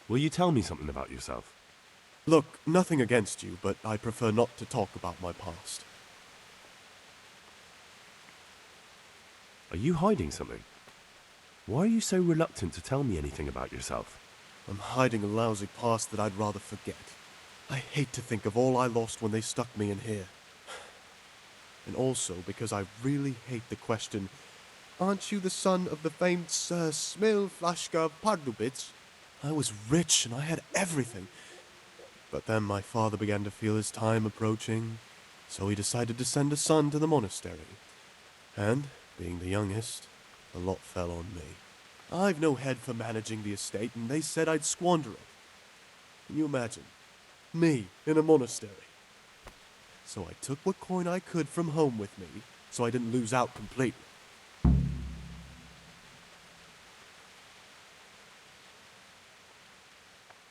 Will you tell me something about yourself? Look, nothing against you, but I prefer not to talk about my past. Are you hiding something? Why are you so reluctant to tell me anything about yourself? I'm hiding a lousy past that I'd rather forget. I hate to think of all I lost when they stuck me in here. And also because I really hate the question, aren't you the son of the famed Sir Smil Flashka Pardubitz? I was rich and I had everything. But then my father began to feel his time approaching, so he decided to send a son to the monastery. And, being the youngest, the lot fell on me. I've no head for managing the estate, and they said I'd squander it. Can you imagine? Me, in a monastery. So I took what coin I could from home with me, so I didn't lose out completely.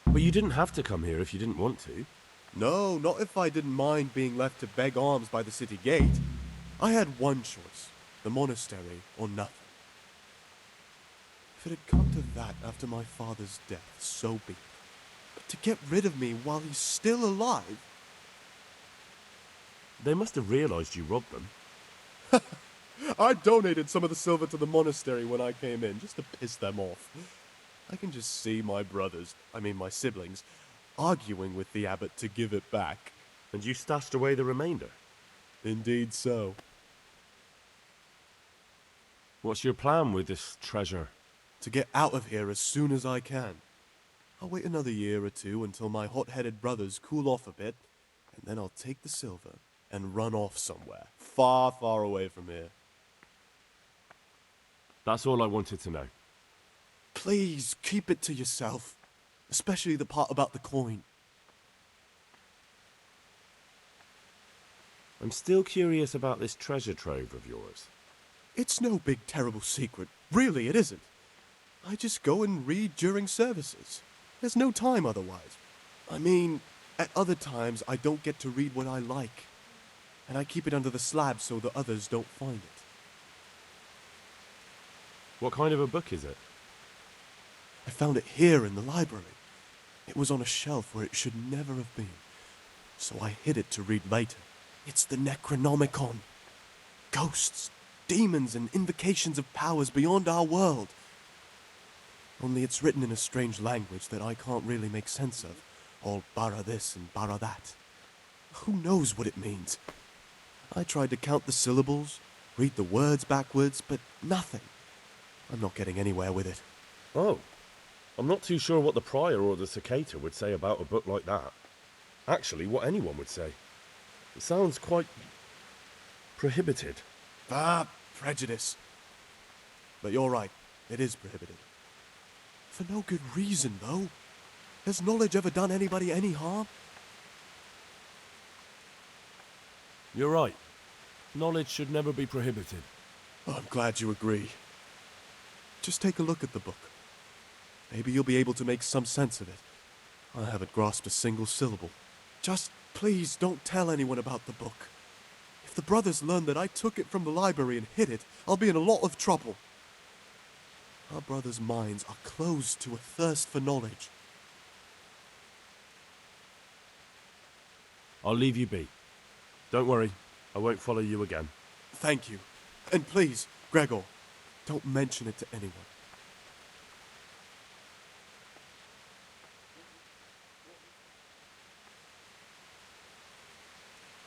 But you didn't have to come here if you didn't want to. No, not if I didn't mind being left to beg alms by the city gate. I had one choice, the monastery or nothing. If it had come to that after my father's death, so be it. But to get rid of me while he's still alive... They must have realized you robbed them. I donated some of the silver to the monastery when I came in, just to piss them off. I can just see my brothers, my siblings, arguing with the abbot to give it back. And you stashed away the remainder? Indeed so. What's your plan with this treasure? To get out of here as soon as I can. I'll wait another year or two until my hot-headed brothers cool off a bit, and then I'll take the silver and run off somewhere, far, far away from here. That's all I wanted to know. Please, keep it to yourself. Especially the part about the coin. I'm still curious about this treasure trove of yours. It's no big terrible secret. Really, it isn't. I just go and read during services. There's no time otherwise. At other times I don't get to read what I like. And I keep it under the slab so the others don't find it. What kind of a book is it? I found it here in the library. It was on a shelf where it should never have been. So I hid it to read later. It's the Necronomicon. Ghosts, demons, and invocations of powers beyond our world. Only it's written in a strange language that I can't really make sense of. All bara this and bara that. Who knows what it means? I tried to count the syllables, read the words backwards, but nothing. I'm not getting anywhere with it. Oh, I'm not too sure what the prior or the cicada would say about a book like that. Actually, what anyone would say. It sounds quite prohibited. Prejudice. But you're right, it is prohibited. For no good reason, though. Has knowledge ever done anybody any harm? You're right. Knowledge should never be prohibited. Oh, I'm glad you agree. Just take a look at the book. Maybe you'll be able to make some sense of it. I haven't grasped a single syllable. Just please don't tell anyone about the book. If the brothers learn that I took it from the library and hid it, I'll be in a lot of trouble. Our brothers' minds are closed to a thirst for knowledge. I'll leave you be. Don't worry, I won't follow you again. Thank you. And please, Gregor, don't mention it to anyone.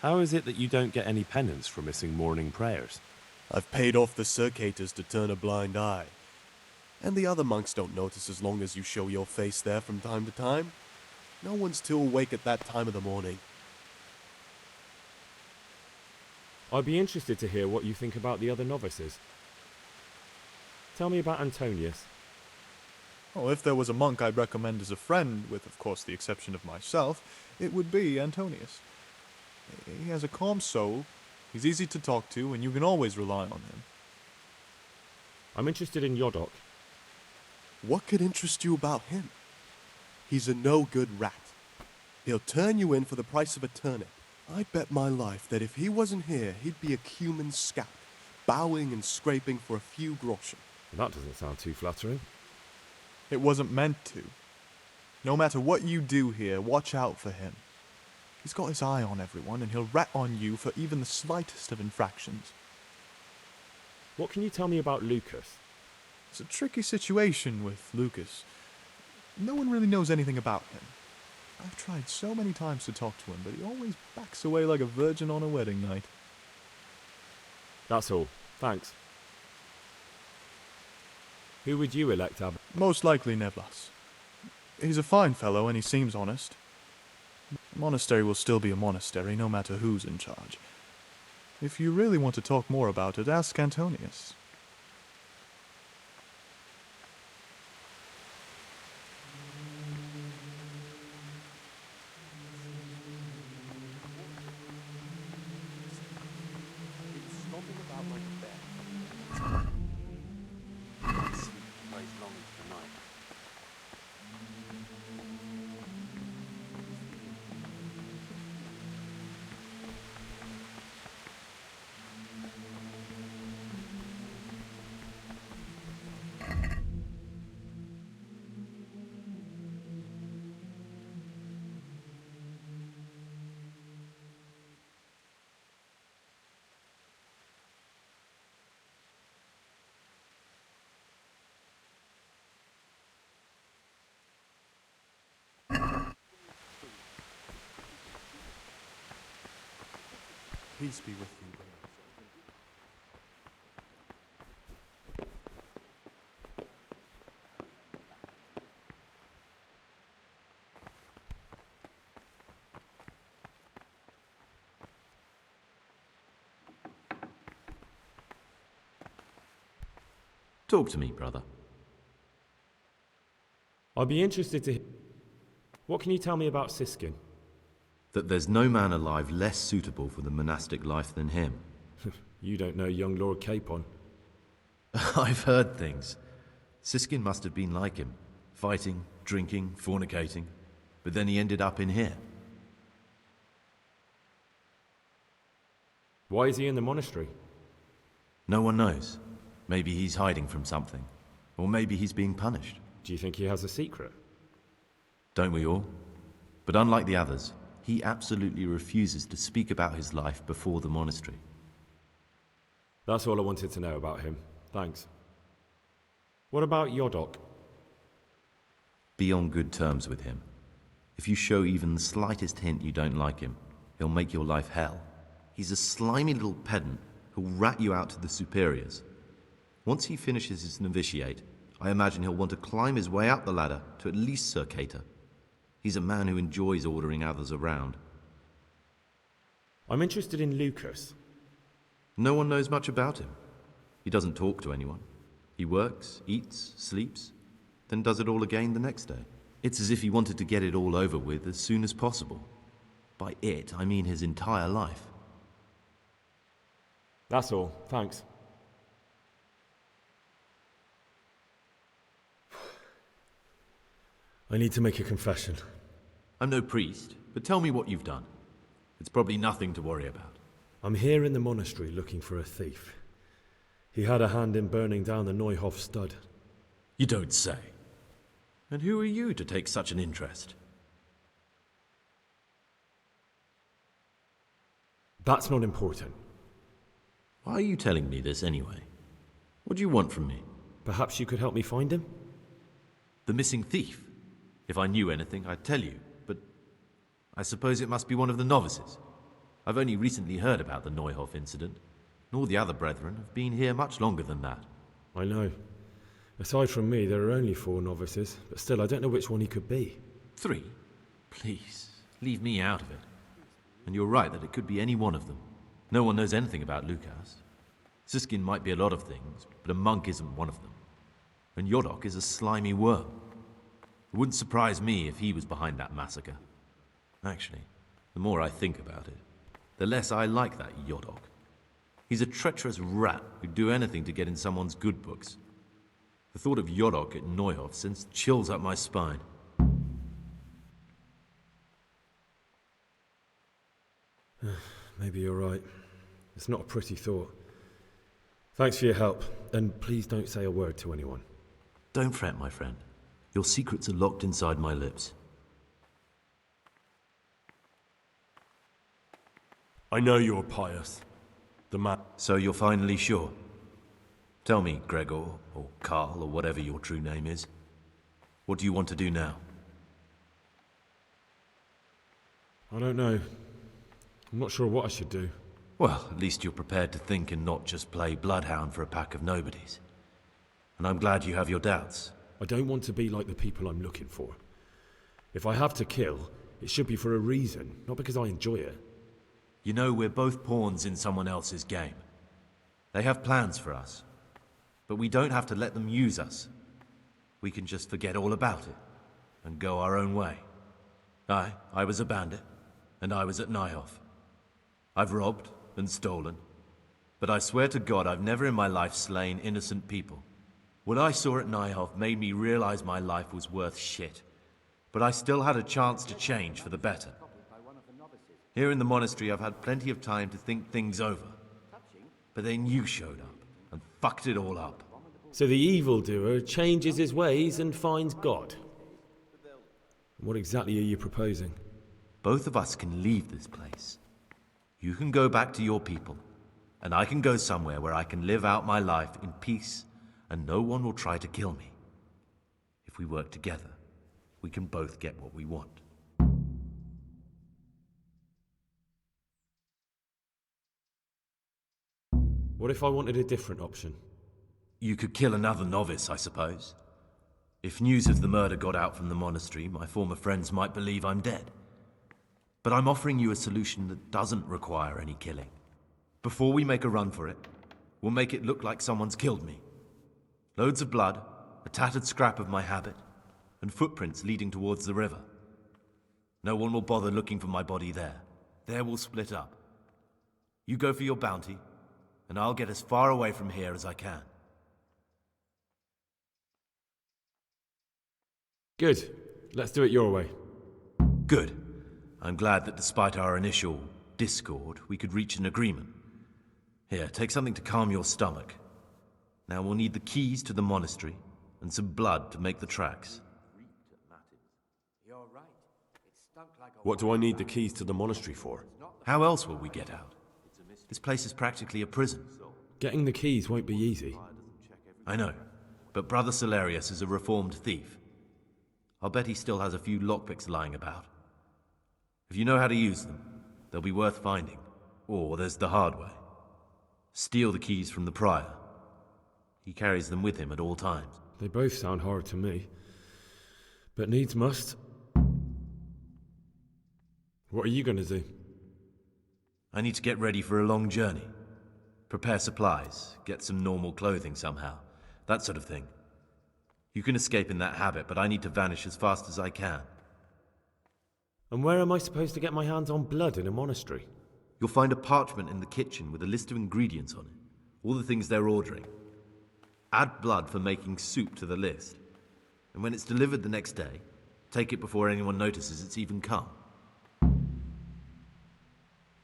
How is it that you don't get any penance for missing morning prayers? I've paid off the circators to turn a blind eye. And the other monks don't notice as long as you show your face there from time to time. No one's too awake at that time of the morning. I'd be interested to hear what you think about the other novices. Tell me about Antonius. Oh, if there was a monk I'd recommend as a friend, with of course the exception of myself, it would be Antonius. He has a calm soul, he's easy to talk to, and you can always rely on him. I'm interested in Yodok. What could interest you about him? He's a no-good rat. He'll turn you in for the price of a turnip. I bet my life that if he wasn't here, he'd be a cumin scout, bowing and scraping for a few groschen. That doesn't sound too flattering. It wasn't meant to. No matter what you do here, watch out for him. He's got his eye on everyone, and he'll rat on you for even the slightest of infractions. What can you tell me about Lucas? It's a tricky situation with Lucas. No one really knows anything about him. I've tried so many times to talk to him, but he always backs away like a virgin on a wedding night. That's all. Thanks. Who would you elect, Abbot? Most likely Nevlas. He's a fine fellow and he seems honest. The monastery will still be a monastery no matter who's in charge. If you really want to talk more about it, ask Antonius. Peace be with you. Talk to me, brother. I'd be interested to hear... What can you tell me about Siskin? That there's no man alive less suitable for the monastic life than him. You don't know young Lord Capon. I've heard things. Siskin must have been like him. Fighting, drinking, fornicating. But then he ended up in here. Why is he in the monastery? No one knows. Maybe he's hiding from something. Or maybe he's being punished. Do you think he has a secret? Don't we all? But unlike the others, he absolutely refuses to speak about his life before the monastery. That's all I wanted to know about him. Thanks. What about Yodok? Be on good terms with him. If you show even the slightest hint you don't like him, he'll make your life hell. He's a slimy little pedant who'll rat you out to the superiors. Once he finishes his novitiate, I imagine he'll want to climb his way up the ladder to at least Sir Cater. He's a man who enjoys ordering others around. I'm interested in Lucas. No one knows much about him. He doesn't talk to anyone. He works, eats, sleeps, then does it all again the next day. It's as if he wanted to get it all over with as soon as possible. By it, I mean his entire life. That's all. Thanks. I need to make a confession. I'm no priest, but tell me what you've done. It's probably nothing to worry about. I'm here in the monastery looking for a thief. He had a hand in burning down the Neuhof stud. You don't say. And who are you to take such an interest? That's not important. Why are you telling me this anyway? What do you want from me? Perhaps you could help me find him? The missing thief? If I knew anything, I'd tell you, but I suppose it must be one of the novices. I've only recently heard about the Neuhof incident, and all the other brethren have been here much longer than that. I know. Aside from me, there are only 4 novices, but still, I don't know which one he could be. 3? Please, leave me out of it. And you're right that it could be any one of them. No one knows anything about Lucas. Siskin might be a lot of things, but a monk isn't one of them. And Yodok is a slimy worm. It wouldn't surprise me if he was behind that massacre. Actually, the more I think about it, the less I like that Yodok. He's a treacherous rat who'd do anything to get in someone's good books. The thought of Yodok at Neuhof sends chills up my spine. Maybe you're right. It's not a pretty thought. Thanks for your help, and please don't say a word to anyone. Don't fret, my friend. Your secrets are locked inside my lips. I know you're pious. The man. So you're finally sure? Tell me, Gregor, or Carl, or whatever your true name is. What do you want to do now? I don't know. I'm not sure what I should do. Well, at least you're prepared to think and not just play bloodhound for a pack of nobodies. And I'm glad you have your doubts. I don't want to be like the people I'm looking for. If I have to kill, it should be for a reason, not because I enjoy it. You know, we're both pawns in someone else's game. They have plans for us, but we don't have to let them use us. We can just forget all about it and go our own way. I was a bandit, and I was at Nyhoff. I've robbed and stolen, but I swear to God I've never in my life slain innocent people. What I saw at Nyhoff made me realize my life was worth shit, but I still had a chance to change for the better. Here in the monastery I've had plenty of time to think things over, but then you showed up and fucked it all up. So the evildoer changes his ways and finds God. What exactly are you proposing? Both of us can leave this place. You can go back to your people, and I can go somewhere where I can live out my life in peace and no one will try to kill me. If we work together, we can both get what we want. What if I wanted a different option? You could kill another novice, I suppose. If news of the murder got out from the monastery, my former friends might believe I'm dead. But I'm offering you a solution that doesn't require any killing. Before we make a run for it, we'll make it look like someone's killed me. Loads of blood, a tattered scrap of my habit, and footprints leading towards the river. No one will bother looking for my body there. There we'll split up. You go for your bounty, and I'll get as far away from here as I can. Good. Let's do it your way. Good. I'm glad that despite our initial discord, we could reach an agreement. Here, take something to calm your stomach. Now we'll need the keys to the monastery and some blood to make the tracks. What do I need the keys to the monastery for? How else will we get out? This place is practically a prison. Getting the keys won't be easy. I know, but Brother Salarius is a reformed thief. I'll bet he still has a few lockpicks lying about. If you know how to use them, they'll be worth finding. Or there's the hard way. Steal the keys from the prior. He carries them with him at all times. They both sound hard to me. But needs must. What are you going to do? I need to get ready for a long journey. Prepare supplies, get some normal clothing somehow. That sort of thing. You can escape in that habit, but I need to vanish as fast as I can. And where am I supposed to get my hands on blood in a monastery? You'll find a parchment in the kitchen with a list of ingredients on it. All the things they're ordering. Add blood for making soup to the list. And when it's delivered the next day, take it before anyone notices it's even come.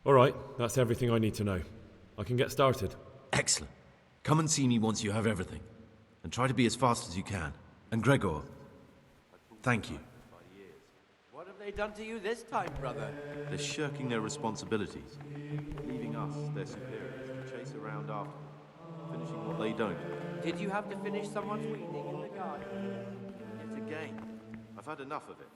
All right, that's everything I need to know. I can get started. Excellent. Come and see me once you have everything. And try to be as fast as you can. And Gregor, thank you. What have they done to you this time, brother? They're shirking their responsibilities, leaving us, their superiors, to chase around after them, finishing what they don't. Did you have to finish someone's weeding in the garden? It's a game. I've had enough of it.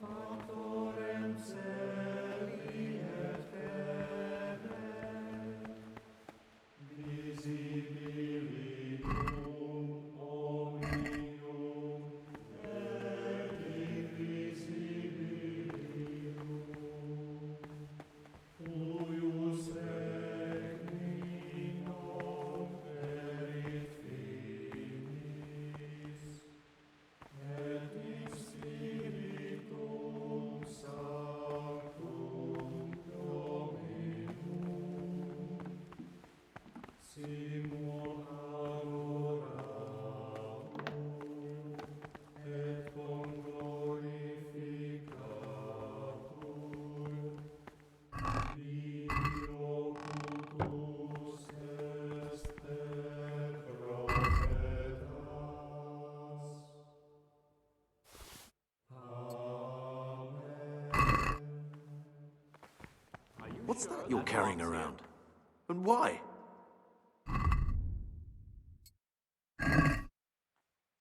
What's that you're carrying around? And why?